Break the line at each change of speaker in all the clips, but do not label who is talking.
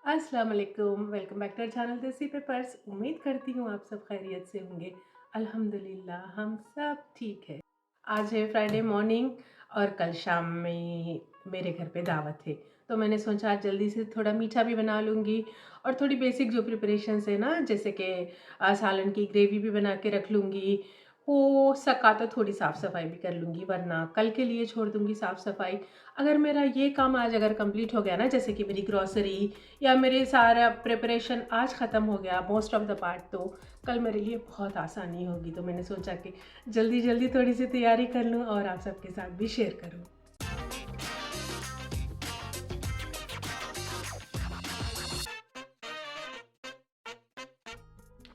अस्सलाम वालेकुम, welcome back to our channel Desi papers. उम्मीद करती हूँ आप सब खैरियत से होंगे। अल्हम्दुलिल्लाह हम सब ठीक है। आज है फ्राइडे मॉर्निंग और कल शाम में मेरे घर पे दावत है, तो मैंने सोचा आज जल्दी से थोड़ा मीठा भी बना लूँगी और थोड़ी बेसिक जो प्रिपरेशंस है ना, जैसे कि सालन की ग्रेवी भी बना के रख लूँगी। हो सका तो थोड़ी साफ़ सफाई भी कर लूँगी, वरना कल के लिए छोड़ दूँगी साफ़ सफाई। अगर मेरा ये काम आज अगर कंप्लीट हो गया ना, जैसे कि मेरी ग्रॉसरी या मेरे सारा प्रिपरेशन आज ख़त्म हो गया मोस्ट ऑफ़ द पार्ट, तो कल मेरे लिए बहुत आसानी होगी। तो मैंने सोचा कि जल्दी जल्दी थोड़ी सी तैयारी कर लूँ और आप सबके साथ भी शेयर करूँ।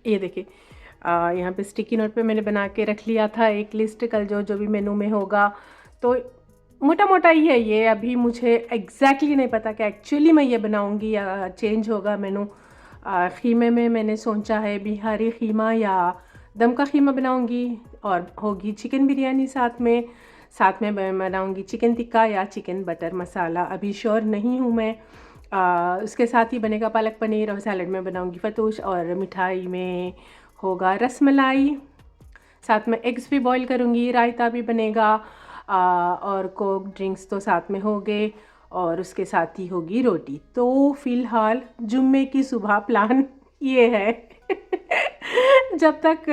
ये देखिए, यहाँ पे स्टिकी नोट पे मैंने बना के रख लिया था एक लिस्ट, कल जो जो भी मेनू में होगा। तो मोटा मोटा ही है ये, अभी मुझे एग्जैक्टली नहीं पता कि एक्चुअली मैं ये बनाऊंगी या चेंज होगा मेनू। ख़ीमे में मैंने सोचा है बिहारी ख़ीमा या दम का ख़ीमा बनाऊंगी, और होगी चिकन बिरयानी साथ में मैं बनाऊंगी चिकन टिक्का या चिकन बटर मसाला, अभी श्योर नहीं हूँ मैं। उसके साथ ही बनेगा पालक पनीर, और सैलड में बनाऊंगी फतूश, और मिठाई में होगा रसमलाई। साथ में एग्स भी बॉईल करूंगी, रायता भी बनेगा, और कोक ड्रिंक्स तो साथ में हो गए, और उसके साथ ही होगी रोटी। तो फ़िलहाल जुम्मे की सुबह प्लान ये है। जब तक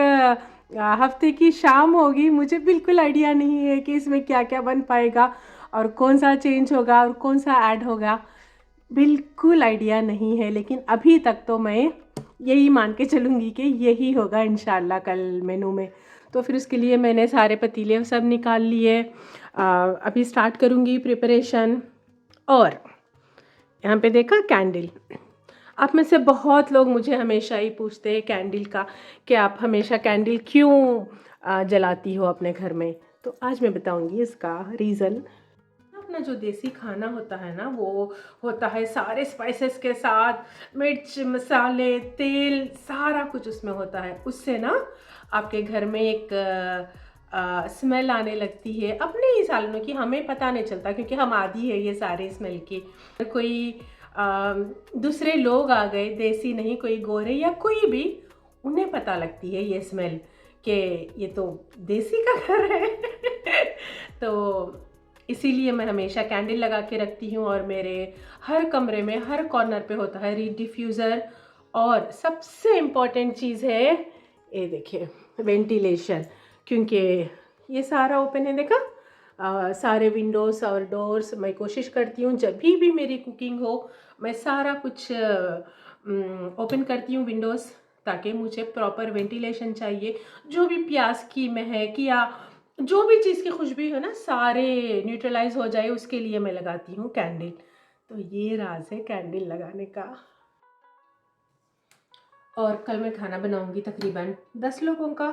हफ्ते की शाम होगी, मुझे बिल्कुल आइडिया नहीं है कि इसमें क्या क्या बन पाएगा और कौन सा चेंज होगा और कौन सा ऐड होगा, बिल्कुल आइडिया नहीं है। लेकिन अभी तक तो मैं यही मान के चलूँगी कि यही होगा इंशाल्लाह कल मेनू में। तो फिर उसके लिए मैंने सारे पतीले सब निकाल लिए। अभी स्टार्ट करूँगी प्रिपरेशन। और यहाँ पे देखा कैंडल, आप में से बहुत लोग मुझे हमेशा ही पूछते हैं कैंडल का, कि आप हमेशा कैंडल क्यों जलाती हो अपने घर में। तो आज मैं बताऊँगी इसका रीज़न। अपना जो देसी खाना होता है ना, वो होता है सारे स्पाइसेस के साथ, मिर्च मसाले तेल सारा कुछ उसमें होता है। उससे ना आपके घर में एक स्मेल आने लगती है अपने ही सालों की, हमें पता नहीं चलता क्योंकि हम आदी है ये सारे स्मेल की। कोई दूसरे लोग आ गए, देसी नहीं, कोई गोरे या कोई भी, उन्हें पता लगती है ये स्मेल कि ये तो देसी का घर है। तो इसीलिए मैं हमेशा कैंडल लगा के रखती हूँ, और मेरे हर कमरे में हर कॉर्नर पे होता है रीड डिफ्यूज़र। और सबसे इम्पॉर्टेंट चीज़ है, ये देखिए, वेंटिलेशन, क्योंकि ये सारा ओपन है, देखा। सारे विंडोज़ और डोर्स मैं कोशिश करती हूँ जब भी मेरी कुकिंग हो, मैं सारा कुछ ओपन करती हूँ विंडोज़, ताकि मुझे प्रॉपर वेंटिलेशन चाहिए। जो भी प्याज की महक या जो भी चीज़ की खुशबू है ना, सारे न्यूट्रलाइज हो जाए, उसके लिए मैं लगाती हूँ कैंडल। तो ये राज है कैंडल लगाने का। और कल मैं खाना बनाऊंगी तकरीबन 10 लोगों का।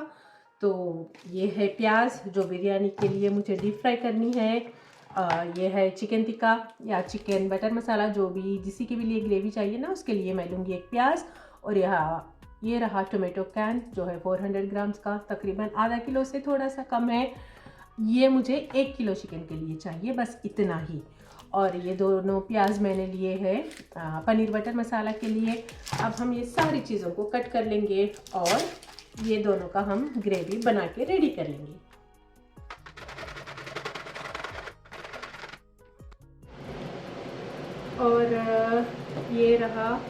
तो ये है प्याज जो बिरयानी के लिए मुझे डीप फ्राई करनी है। ये है चिकन टिक्का या चिकन बटर मसाला, जो भी जिसी के भी लिए ग्रेवी चाहिए ना, उसके लिए मैं लूँगी एक प्याज। और ये रहा टोमेटो कैन जो है 400 ग्राम्स का, तकरीबन आधा किलो से थोड़ा सा कम है। ये मुझे 1 किलो चिकन के लिए चाहिए, बस इतना ही। और ये दोनों प्याज मैंने लिए हैं पनीर बटर मसाला के लिए। अब हम ये सारी चीज़ों को कट कर लेंगे और ये दोनों का हम ग्रेवी बना के रेडी कर लेंगे। और ये रहा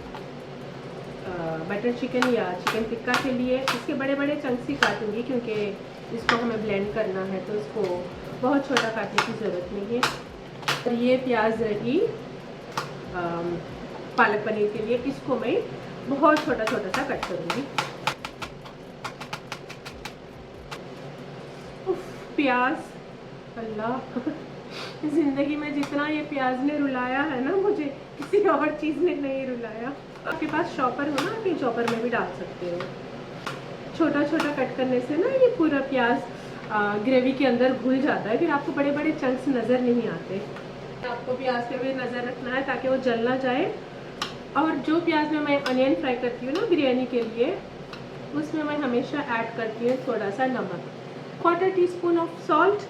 बटर चिकन या चिकन टिक्का के लिए। इसके बड़े बड़े चंक्स ही काटूंगी क्योंकि इसको हमें ब्लेंड करना है, तो इसको बहुत छोटा काटने की ज़रूरत नहीं है। और ये प्याज रही पालक पनीर के लिए, इसको मैं बहुत छोटा छोटा सा कट करूँगी। प्याज, अल्लाह, ज़िंदगी में जितना ये प्याज ने रुलाया है ना, मुझे किसी और चीज़ ने नहीं रुलाया। आपके पास चॉपर हो ना, आप ये चॉपर में भी डाल सकते हो। छोटा छोटा कट करने से ना ये पूरा प्याज ग्रेवी के अंदर घुल जाता है, फिर आपको बड़े बड़े चंक्स नज़र नहीं आते। आपको प्याज पे भी नज़र रखना है ताकि वो जल ना जाए। और जो प्याज में मैं अनियन फ्राई करती हूँ ना बिरयानी के लिए, उसमें मैं हमेशा ऐड करती हूँ थोड़ा सा नमक, 1/4 टीस्पून ऑफ सॉल्ट।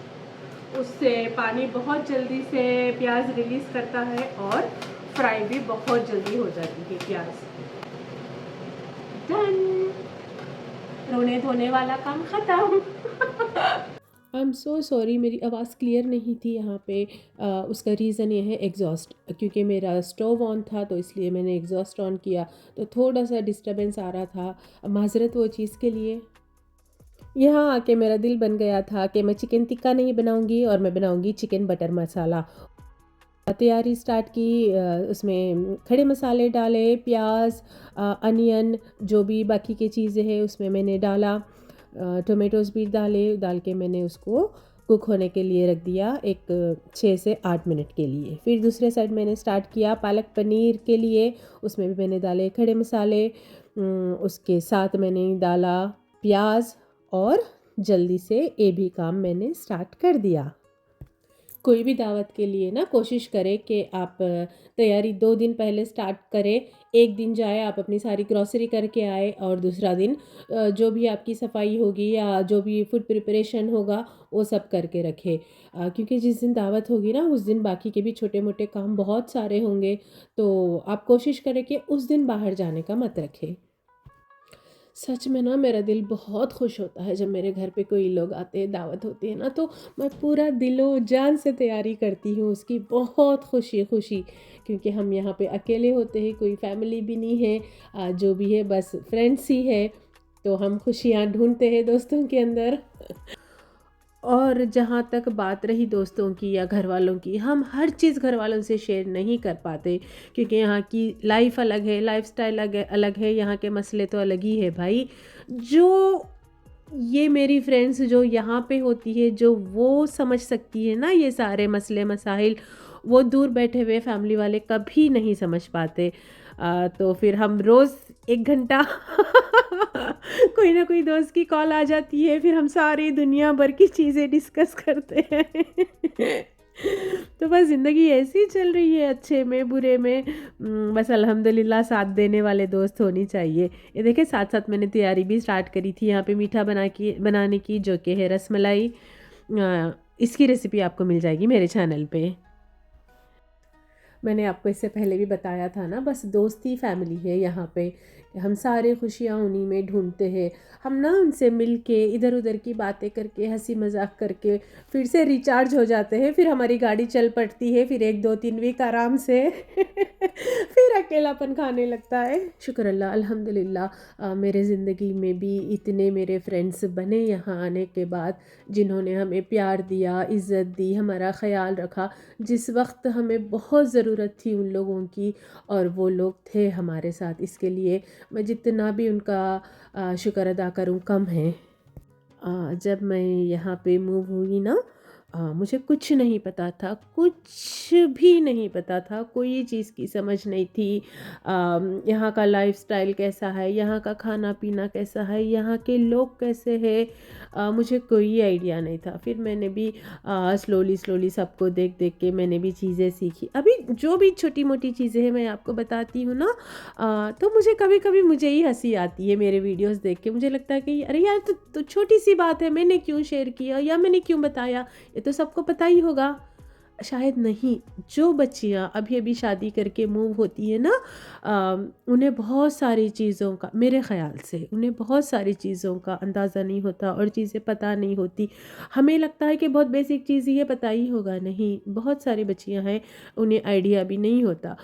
उससे पानी बहुत जल्दी से प्याज रिलीज़ करता है और फ्राई भी बहुत जल्दी हो जाती है प्याज। डन, रोने धोने वाला काम ख़त्म। आई एम सो सॉरी, मेरी आवाज़ क्लियर नहीं थी यहाँ पे। उसका रीज़न ये है एग्जॉस्ट, क्योंकि मेरा स्टोव ऑन था तो इसलिए मैंने एग्जॉस्ट ऑन किया, तो थोड़ा सा डिस्टर्बेंस आ रहा था, माजरत वो चीज़ के लिए। यहाँ आके मेरा दिल बन गया था कि मैं चिकन टिक्का नहीं बनाऊंगी और मैं बनाऊंगी चिकन बटर मसाला। तैयारी स्टार्ट की, उसमें खड़े मसाले डाले, प्याज, अनियन, जो भी बाकी की चीज़ें हैं उसमें मैंने डाला, टोमेटोज़ भी डाल के मैंने उसको कुक होने के लिए रख दिया एक 6 से 8 मिनट के लिए। फिर दूसरे साइड मैंने स्टार्ट किया पालक पनीर के लिए, उसमें भी मैंने डाले खड़े मसाले, उसके साथ मैंने डाला प्याज और जल्दी से ये भी काम मैंने स्टार्ट कर दिया। कोई भी दावत के लिए ना कोशिश करें कि आप तैयारी 2 दिन पहले स्टार्ट करें। एक दिन जाए आप अपनी सारी ग्रॉसरी करके आए और दूसरा दिन जो भी आपकी सफाई होगी या जो भी फूड प्रिपरेशन होगा वो सब करके रखें, क्योंकि जिस दिन दावत होगी ना उस दिन बाकी के भी छोटे मोटे काम बहुत सारे होंगे, तो आप कोशिश करें कि उस दिन बाहर जाने का मत रखें। सच में ना मेरा दिल बहुत खुश होता है जब मेरे घर पे कोई लोग आते हैं, दावत होती है ना, तो मैं पूरा दिलो जान से तैयारी करती हूँ उसकी, बहुत खुशी खुशी, क्योंकि हम यहाँ पे अकेले होते हैं, कोई फैमिली भी नहीं है, जो भी है बस फ्रेंड्स ही है, तो हम खुशियाँ ढूंढते हैं दोस्तों के अंदर। और जहाँ तक बात रही दोस्तों की या घर वालों की, हम हर चीज़ घर वालों से शेयर नहीं कर पाते, क्योंकि यहाँ की लाइफ अलग है, लाइफस्टाइल अलग है, यहाँ के मसले तो अलग ही है भाई। जो ये मेरी फ्रेंड्स जो यहाँ पे होती है, जो वो समझ सकती है ना ये सारे मसले मसाइल, वो दूर बैठे हुए फैमिली वाले कभी नहीं समझ पाते। तो फिर हम रोज़ 1 घंटा कोई ना कोई दोस्त की कॉल आ जाती है, फिर हम सारी दुनिया भर की चीज़ें डिस्कस करते हैं। तो बस ज़िंदगी ऐसी ही चल रही है, अच्छे में बुरे में। बस अल्हम्दुलिल्लाह साथ देने वाले दोस्त होनी चाहिए। ये देखिए साथ साथ मैंने तैयारी भी स्टार्ट करी थी यहाँ पे मीठा बनाने की, जो कि है रसमलाई। इसकी रेसिपी आपको मिल जाएगी मेरे चैनल पे। मैंने आपको इससे पहले भी बताया था ना, बस दोस्ती फैमिली है यहाँ पे, हम सारे खुशियाँ उन्हीं में ढूंढते हैं। हम ना उनसे मिल के इधर उधर की बातें करके हंसी मजाक करके फिर से रिचार्ज हो जाते हैं, फिर हमारी गाड़ी चल पड़ती है, फिर 1 2 3 वीक आराम से फिर अकेलापन खाने लगता है। शुक्र अल्लाह, अल्हम्दुलिल्लाह, मेरे ज़िंदगी में भी इतने मेरे फ्रेंड्स बने यहाँ आने के बाद, जिन्होंने हमें प्यार दिया, इज़्ज़त दी, हमारा ख्याल रखा जिस वक्त हमें बहुत ज़रूरत थी उन लोगों की, और वो लोग थे हमारे साथ। इसके लिए मैं जितना भी उनका शुक्र अदा करूं कम है। जब मैं यहाँ पे मूव हुई ना, मुझे कुछ नहीं पता था, कुछ भी नहीं पता था, कोई चीज़ की समझ नहीं थी। यहाँ का लाइफस्टाइल कैसा है, यहाँ का खाना पीना कैसा है, यहाँ के लोग कैसे हैं, मुझे कोई आइडिया नहीं था। फिर मैंने भी स्लोली सबको देख देख के मैंने भी चीज़ें सीखी। अभी जो भी छोटी मोटी चीज़ें हैं मैं आपको बताती हूँ ना, तो मुझे कभी कभी मुझे ही हंसी आती है मेरे वीडियोस देख के। मुझे लगता है कि अरे यार, तो छोटी सी बात है, मैंने क्यों शेयर किया या मैंने क्यों बताया, ये तो सबको पता ही होगा। शायद नहीं, जो बच्चियाँ अभी अभी शादी करके मूव होती है ना, उन्हें बहुत सारी चीज़ों का, मेरे ख़्याल से उन्हें बहुत सारी चीज़ों का अंदाज़ा नहीं होता और चीज़ें पता नहीं होती। हमें लगता है कि बहुत बेसिक चीज़ ही है, पता ही होगा, नहीं, बहुत सारी बच्चियाँ हैं उन्हें आइडिया भी नहीं होता।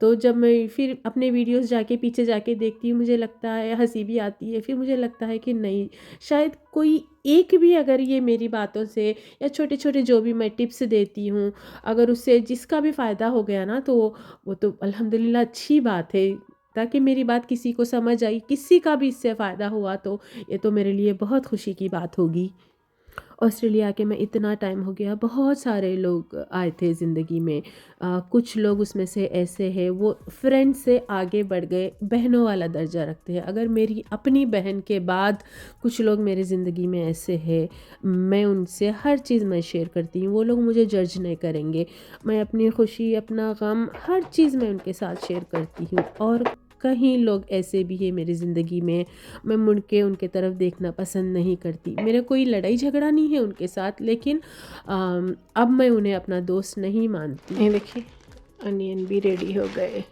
तो जब मैं फिर अपने वीडियोस जाके पीछे जाके देखती हूँ, मुझे लगता है, हंसी भी आती है, फिर मुझे लगता है कि नहीं, शायद कोई एक भी अगर ये मेरी बातों से या छोटे छोटे जो भी मैं टिप्स देती हूँ, अगर उससे जिसका भी फ़ायदा हो गया ना, तो वो तो अल्हम्दुलिल्लाह अच्छी बात है। ताकि मेरी बात किसी को समझ आई, किसी का भी इससे फ़ायदा हुआ, तो ये तो मेरे लिए बहुत खुशी की बात होगी। ऑस्ट्रेलिया के में इतना टाइम हो गया, बहुत सारे लोग आए थे ज़िंदगी में। कुछ लोग उसमें से ऐसे हैं वो फ्रेंड से आगे बढ़ गए, बहनों वाला दर्जा रखते हैं। अगर मेरी अपनी बहन के बाद कुछ लोग मेरी ज़िंदगी में ऐसे हैं, मैं उनसे हर चीज़ मैं शेयर करती हूँ, वो लोग मुझे जज नहीं करेंगे। मैं अपनी खुशी, अपना गम, हर चीज़ मैं उनके साथ शेयर करती हूँ। और कहीं लोग ऐसे भी हैं मेरी ज़िंदगी में, मैं मुड़ के उनके तरफ देखना पसंद नहीं करती। मेरा कोई लड़ाई झगड़ा नहीं है उनके साथ, लेकिन अब मैं उन्हें अपना दोस्त नहीं मानती। ये देखिए, अनियन भी रेडी हो गए,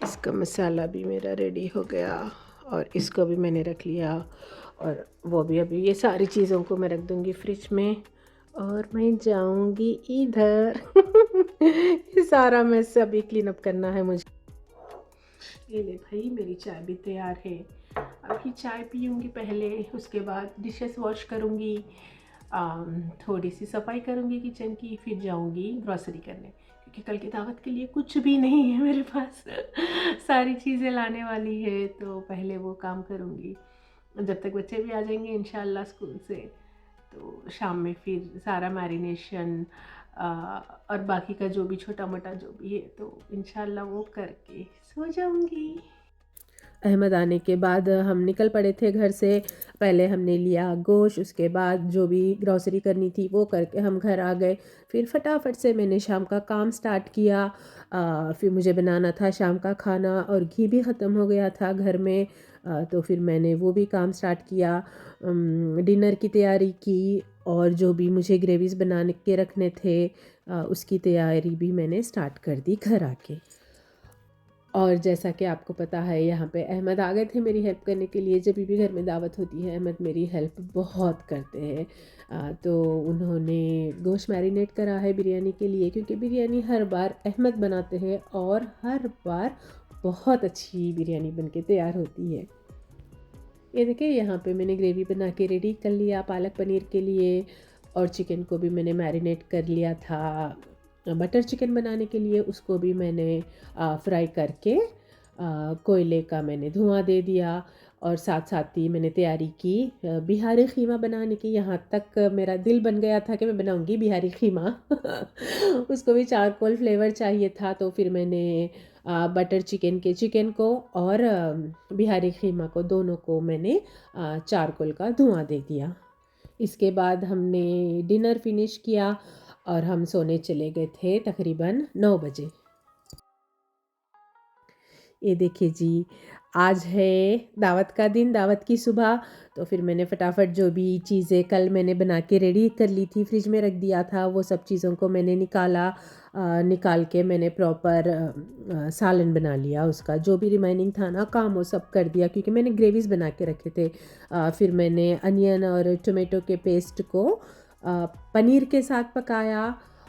इसका मसाला भी मेरा रेडी हो गया और इसको भी मैंने रख लिया। और वो भी अभी ये सारी चीज़ों को मैं रख दूँगी फ्रिज में और मैं जाऊँगी इधर ये सारा मैस अभी क्लीन अप करना है मुझे। ये ले भाई, मेरी चाय भी तैयार है। अभी चाय पीऊँगी पहले, उसके बाद डिशेस वॉश करूँगी, थोड़ी सी सफाई करूँगी किचन की, फिर जाऊँगी ग्रॉसरी करने क्योंकि कल की दावत के लिए कुछ भी नहीं है मेरे पास सारी चीज़ें लाने वाली है, तो पहले वो काम करूँगी जब तक बच्चे भी आ जाएंगे इंशाल्लाह स्कूल से। तो शाम में फिर सारा मैरिनेशन और बाकी का जो भी छोटा मोटा जो भी है तो इंशाल्लाह वो करके सो जाऊँगी। अहमद आने के बाद हम निकल पड़े थे घर से। पहले हमने लिया गोश्त, उसके बाद जो भी ग्रॉसरी करनी थी वो करके हम घर आ गए। फिर फटाफट से मैंने शाम का काम स्टार्ट किया। फिर मुझे बनाना था शाम का खाना और घी भी ख़त्म हो गया था घर में। तो फिर मैंने वो भी काम स्टार्ट किया, डिनर की तैयारी की और जो भी मुझे ग्रेवीज़ बनाने के रखने थे उसकी तैयारी भी मैंने स्टार्ट कर दी घर आके। और जैसा कि आपको पता है यहाँ पे अहमद आ गए थे मेरी हेल्प करने के लिए। जब भी घर में दावत होती है अहमद मेरी हेल्प बहुत करते हैं। तो उन्होंने गोश्त मैरिनेट करा है बिरयानी के लिए, क्योंकि बिरयानी हर बार अहमद बनाते हैं और हर बार बहुत अच्छी बिरयानी बन के तैयार होती है। ये देखिए यहाँ पे मैंने ग्रेवी बना के रेडी कर लिया पालक पनीर के लिए, और चिकन को भी मैंने मैरिनेट कर लिया था बटर चिकन बनाने के लिए। उसको भी मैंने फ्राई करके कोयले का मैंने धुआं दे दिया, और साथ साथ ही मैंने तैयारी की बिहारी ख़ीमा बनाने की। यहाँ तक मेरा दिल बन गया था कि मैं बनाऊंगी बिहारी ख़ीमा उसको भी चारकोल फ्लेवर चाहिए था, तो फिर मैंने बटर चिकन को और बिहारी ख़ीमा को दोनों को मैंने चारकोल का धुआं दे दिया। इसके बाद हमने डिनर फिनिश किया और हम सोने चले गए थे तकरीबन 9 बजे। ये देखिए जी, आज है दावत का दिन, दावत की सुबह। तो फिर मैंने फटाफट जो भी चीज़ें कल मैंने बना के रेडी कर ली थी, फ्रिज में रख दिया था, वो सब चीज़ों को मैंने निकाल के मैंने प्रॉपर सालन बना लिया। उसका जो भी रिमाइनिंग था ना काम वो सब कर दिया, क्योंकि मैंने ग्रेवीज़ बना के रखे थे। फिर मैंने अनियन और टोमेटो के पेस्ट को पनीर के साथ पकाया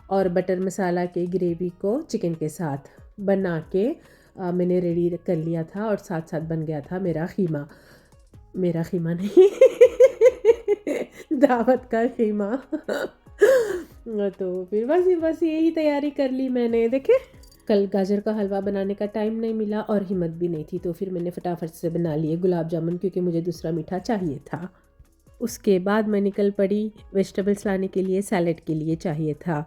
और बटर मसाला के ग्रेवी को चिकन के साथ बना के मैंने रेडी कर लिया था, और साथ साथ बन गया था मेरा ख़ीमा नहीं दावत का ख़ीमा तो फिर बस यही तैयारी कर ली मैंने। देखे, कल गाजर का हलवा बनाने का टाइम नहीं मिला और हिम्मत भी नहीं थी, तो फिर मैंने फटाफट से बना लिए गुलाब जामुन, क्योंकि मुझे दूसरा मीठा चाहिए था। उसके बाद मैं निकल पड़ी वेजिटेबल्स लाने के लिए, सैलेड के लिए चाहिए था।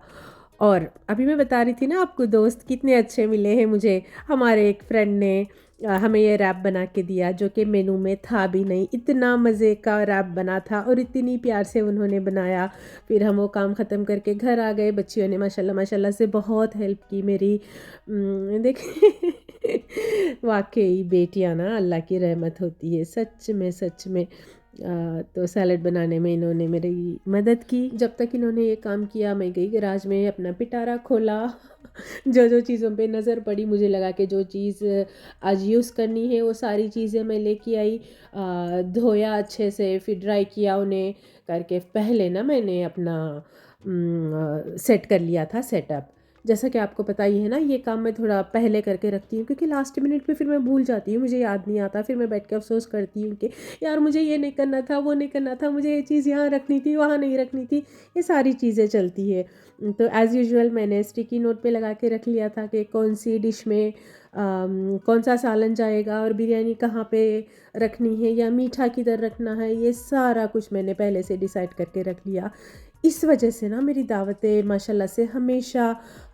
और अभी मैं बता रही थी ना आपको दोस्त कितने अच्छे मिले हैं मुझे। हमारे एक फ्रेंड ने हमें ये रैप बना के दिया जो कि मेनू में था भी नहीं। इतना मज़े का रैप बना था और इतनी प्यार से उन्होंने बनाया। फिर हम वो काम ख़त्म करके घर आ गए। बच्चियों ने माशाल्लाह से बहुत हेल्प की मेरी। देखिए वाकई बेटियां ना अल्लाह की रहमत होती है, सच में। तो सैलड बनाने में इन्होंने मेरी मदद की। जब तक इन्होंने ये काम किया मैं गई गैराज में, अपना पिटारा खोला जो चीज़ों पे नज़र पड़ी, मुझे लगा कि जो चीज़ आज यूज़ करनी है वो सारी चीज़ें मैं लेके आई। धोया अच्छे से, फिर ड्राई किया उन्हें करके। पहले ना मैंने अपना सेट कर लिया था सेटअप। जैसा कि आपको पता ही है ना, ये काम मैं थोड़ा पहले करके रखती हूँ, क्योंकि लास्ट मिनट पे फिर मैं भूल जाती हूँ, मुझे याद नहीं आता। फिर मैं बैठ के अफसोस करती हूँ कि यार मुझे ये नहीं करना था, वो नहीं करना था, मुझे ये चीज़ यहाँ रखनी थी, वहाँ नहीं रखनी थी। ये सारी चीज़ें चलती है। तो एज़ यूजुअल मैंने स्टिकी नोट पे लगा के रख लिया था कि कौन सी डिश में कौन सा सालन जाएगा और बिरयानी कहाँ पे रखनी है या मीठा किधर रखना है। ये सारा कुछ मैंने पहले से डिसाइड करके रख लिया। इस वजह से ना मेरी दावतें माशाल्लाह से हमेशा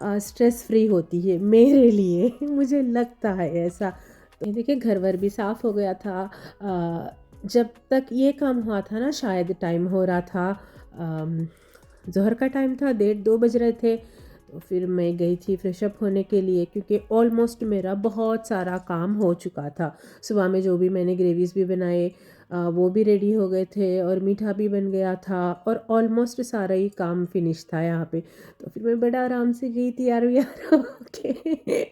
स्ट्रेस फ्री होती है मेरे लिए मुझे लगता है ऐसा। तो देखिए घर वर भी साफ़ हो गया था। जब तक ये काम हुआ था ना, शायद टाइम हो रहा था ज़ोहर का टाइम था, 1:30-2 बज रहे थे। तो फिर मैं गई थी फ्रेशअप होने के लिए, क्योंकि ऑलमोस्ट मेरा बहुत सारा काम हो चुका था। सुबह में जो भी मैंने ग्रेवीज़ भी बनाए,
वो भी रेडी हो गए थे और मीठा भी बन गया था और ऑलमोस्ट सारा ही काम फिनिश था यहाँ पे। तो फिर मैं बड़ा आराम से गई तैयार व्यार होके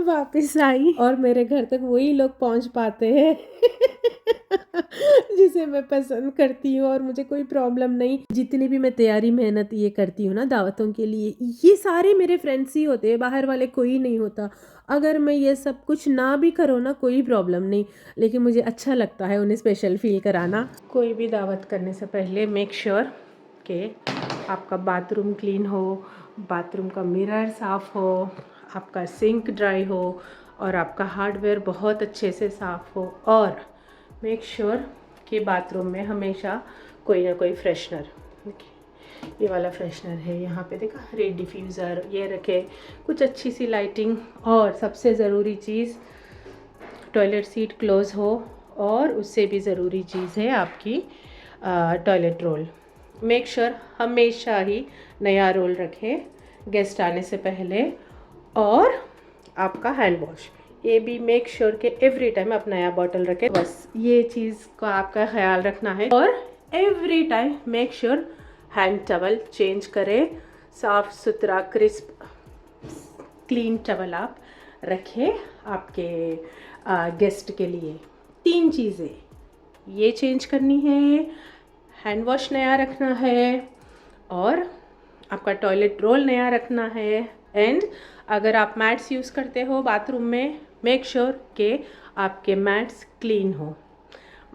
वापस आई और मेरे घर तक वही लोग पहुँच पाते हैं जिसे मैं पसंद करती हूँ और मुझे कोई प्रॉब्लम नहीं। जितनी भी मैं तैयारी मेहनत ये करती हूँ ना दावतों के लिए, ये सारे मेरे फ्रेंड्स ही होते हैं, बाहर वाले कोई नहीं होता। अगर मैं ये सब कुछ ना भी करूँ ना कोई प्रॉब्लम नहीं, लेकिन मुझे अच्छा लगता है उन्हें स्पेशल फील कराना।
कोई भी दावत करने से पहले मेक श्योर कि आपका बाथरूम क्लीन हो, बाथरूम का मिरर साफ़ हो, आपका सिंक ड्राई हो और आपका हार्डवेयर बहुत अच्छे से साफ़ हो। और मेक श्योर कि बाथरूम में हमेशा कोई ना कोई फ्रेशनर, ये वाला फ्रेशनर है यहाँ पे देखा, रेड डिफ्यूज़र ये रखे, कुछ अच्छी सी लाइटिंग। और सबसे ज़रूरी चीज़ टॉयलेट सीट क्लोज़ हो और उससे भी ज़रूरी चीज़ है आपकी टॉयलेट रोल। मेक श्योर हमेशा ही नया रोल रखें गेस्ट आने से पहले। और आपका हैंड वॉश, ये भी मेक श्योर कि एवरी टाइम आप नया बॉटल रखें। बस ये चीज़ का आपका ख्याल रखना है। और every time make sure hand towel change करें, साफ़ सुथरा क्रिस्प क्लीन टवल आप रखें आपके गेस्ट के लिए। 3 चीज़ें ये चेंज करनी है, हैंड वॉश नया रखना है और आपका टॉयलेट रोल नया रखना है। एंड अगर आप मैट्स यूज़ करते हो बाथरूम में, मेक श्योर कि आपके मैट्स क्लीन हो।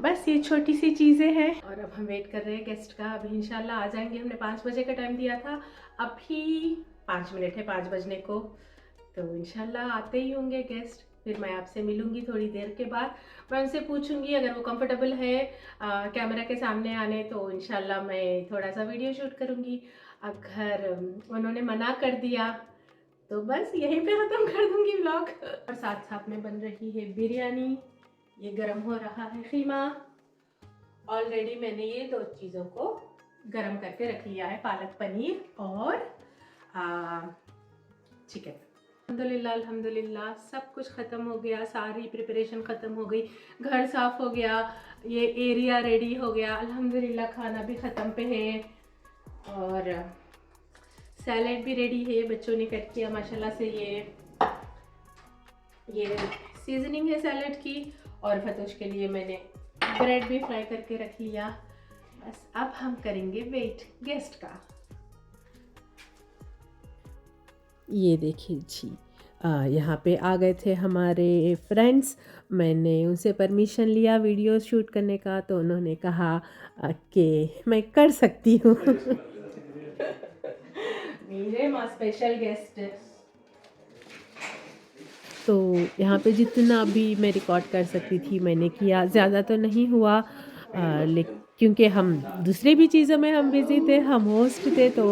बस ये छोटी सी चीज़ें हैं। और अब हम वेट कर रहे हैं गेस्ट का। अभी इंशाल्लाह आ जाएंगे। हमने 5 बजे का टाइम दिया था, अभी 5 मिनट है 5 बजने को, तो इंशाल्लाह आते ही होंगे गेस्ट। फिर मैं आपसे मिलूँगी थोड़ी देर के बाद। मैं उनसे पूछूंगी अगर वो कंफर्टेबल है कैमरा के सामने आने, तो इंशाल्लाह मैं थोड़ा सा वीडियो शूट करूँगी। अगर उन्होंने मना कर दिया तो बस यहीं पे ख़त्म कर दूँगी व्लॉग। और साथ साथ में बन रही है बिरयानी, ये गरम हो रहा है खीमा। ऑलरेडी मैंने ये 2 चीज़ों को गरम करके रख लिया है, पालक पनीर और चिकन। अल्हम्दुलिल्लाह अल्हम्दुलिल्लाह सब कुछ ख़त्म हो गया, सारी प्रिपरेशन ख़त्म हो गई, घर साफ़ हो गया, ये एरिया रेडी हो गया अल्हम्दुलिल्लाह, खाना भी ख़त्म पे है और सैलेड भी रेडी है, बच्चों ने कट किया माशाल्लाह से। ये सीजनिंग है सैलेड की। और फतोश के लिए मैंने ब्रेड भी फ्राई करके रख लिया। बस अब हम करेंगे वेट गेस्ट का।
ये देखिए जी, यहाँ पे आ गए थे हमारे फ्रेंड्स। मैंने उनसे परमिशन लिया वीडियो शूट करने का, तो उन्होंने कहा कि मैं कर सकती हूँ।
मेरे माँ स्पेशल गेस्ट।
तो यहाँ पे जितना भी मैं रिकॉर्ड कर सकती थी मैंने किया, ज़्यादा तो नहीं हुआ लेकिन क्योंकि हम दूसरी भी चीज़ों में हम बिज़ी थे, हम होस्ट थे, तो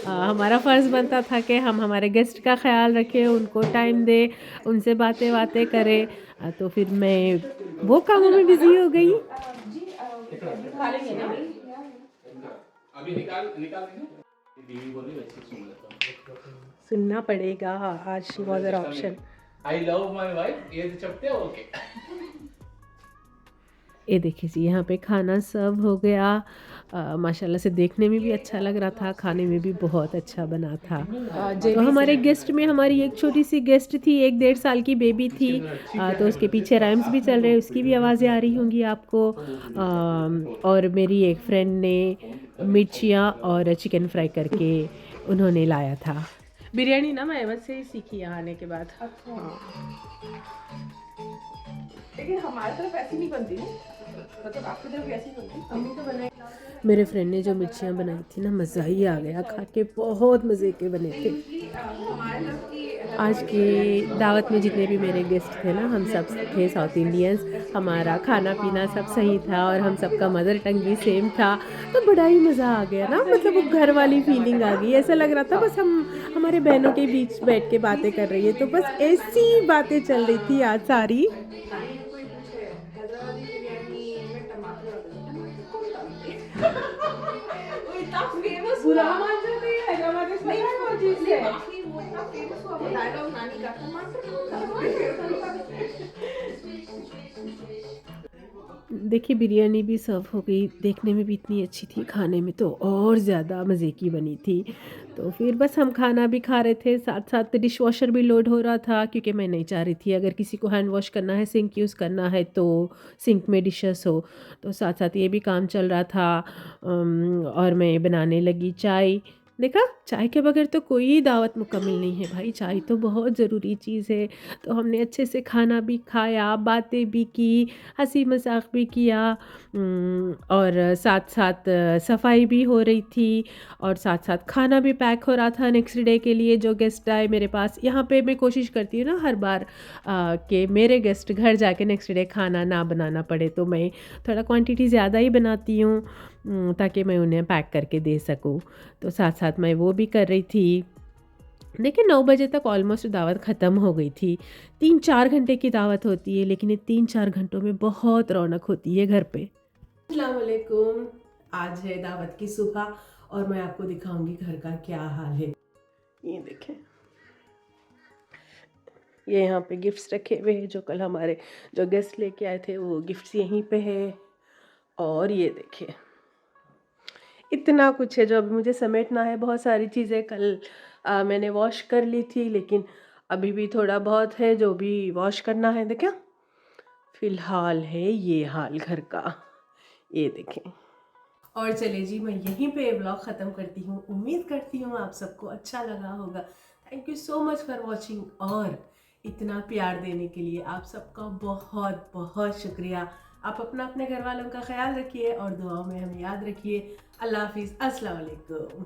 हमारा फ़र्ज़ बनता था कि हम हमारे गेस्ट का ख्याल रखें, उनको टाइम दें, उनसे बातें करें। तो फिर मैं वो कामों में बिज़ी हो गई।
सुनना पड़ेगा आज, she was her option.
I love my wife, ये चपते हो ओके।
ये देखिए जी, यहाँ पे खाना सर्व हो गया। माशाल्लाह से देखने में भी अच्छा लग रहा था, खाने में भी बहुत अच्छा बना था। तो हमारे गेस्ट में हमारी एक छोटी सी गेस्ट थी, 1-1.5 साल की बेबी थी। तो उसके पीछे राइम्स भी चल रहे हैं, उसकी भी आवाज़ें आ रही होंगी आपको। और मेरी एक फ्रेंड ने मिर्चियाँ और चिकन फ्राई करके उन्होंने लाया था।
बिरयानी ना मैं अहमद से ही सीखी यहाँ आने के बाद।
लेकिन हमारी तरफ ऐसी नहीं बनती, मतलब आपकी तरफ ऐसी बनती।
मम्मी तो बनाई।
मेरे फ्रेंड ने जो मिर्चियाँ बनाई थी ना, मज़ा ही आ गया खा के, बहुत मज़े के बने थे। आज के दावत में जितने भी मेरे गेस्ट थे ना, हम सब थे साउथ इंडियंस। हमारा खाना पीना सब सही था और हम सबका मदर टंग भी सेम था, तो बड़ा ही मज़ा आ गया ना। मतलब वो घर वाली फीलिंग आ गई, ऐसा लग रहा था बस हम हमारे बहनों के बीच बैठ के बातें कर रही है। तो बस ऐसी बातें चल रही थी आज सारी।
बुरा मान जाते हैं हैदराबाद में, नहीं वो चीज़ है बाकी वो इतना फेमस हुआ डायलॉग नानी का टमाटर।
देखिए बिरयानी भी सर्व हो गई, देखने में भी इतनी अच्छी थी, खाने में तो और ज़्यादा मज़े की बनी थी। तो फिर बस हम खाना भी खा रहे थे, साथ साथ डिश वॉशर भी लोड हो रहा था, क्योंकि मैं नहीं चाह रही थी अगर किसी को हैंड वॉश करना है, सिंक यूज़ करना है तो सिंक में डिशेस हो। तो साथ साथ ये भी काम चल रहा था। और मैं बनाने लगी चाय। देखा, चाय के बगैर तो कोई दावत मुकम्मल नहीं है भाई, चाय तो बहुत ज़रूरी चीज़ है। तो हमने अच्छे से खाना भी खाया, बातें भी की, हंसी मजाक भी किया, और साथ साथ सफाई भी हो रही थी, और साथ साथ खाना भी पैक हो रहा था नेक्स्ट डे के लिए जो गेस्ट आए मेरे पास। यहाँ पे मैं कोशिश करती हूँ ना हर बार कि मेरे गेस्ट घर जाके नेक्स्ट डे खाना ना बनाना पड़े, तो मैं थोड़ा क्वांटिटी ज़्यादा ही बनाती हूँ, ताकि मैं उन्हें पैक करके दे सकूँ। तो साथ साथ मैं वो भी कर रही थी। देखिए 9 बजे तक ऑलमोस्ट दावत ख़त्म हो गई थी। 3-4 घंटे की दावत होती है, लेकिन ये 3-4 घंटों में बहुत रौनक होती है घर पे। अस्सलाम वालेकुम। आज है दावत की सुबह और मैं आपको दिखाऊंगी घर का क्या हाल है। ये देखें, ये यहाँ पे गिफ्ट्स रखे हुए हैं जो कल हमारे जो गेस्ट लेके आए थे, वो गिफ्ट्स यहीं पे है। और ये देखिए इतना कुछ है जो अभी मुझे समेटना है। बहुत सारी चीज़ें कल मैंने वॉश कर ली थी, लेकिन अभी भी थोड़ा बहुत है जो भी वॉश करना है। देखा, फिलहाल है ये हाल घर का, ये देखें। और चले जी, मैं यहीं पे व्लॉग ख़त्म करती हूँ। उम्मीद करती हूँ आप सबको अच्छा लगा होगा। Thank you so much for watching, और इतना प्यार देने के लिए आप सबका बहुत बहुत शुक्रिया। आप अपना अपने घर वालों का ख्याल रखिए और दुआओं में हमें याद रखिए। अल्लाह हाफिज़, अस्सलाम वालेकुम।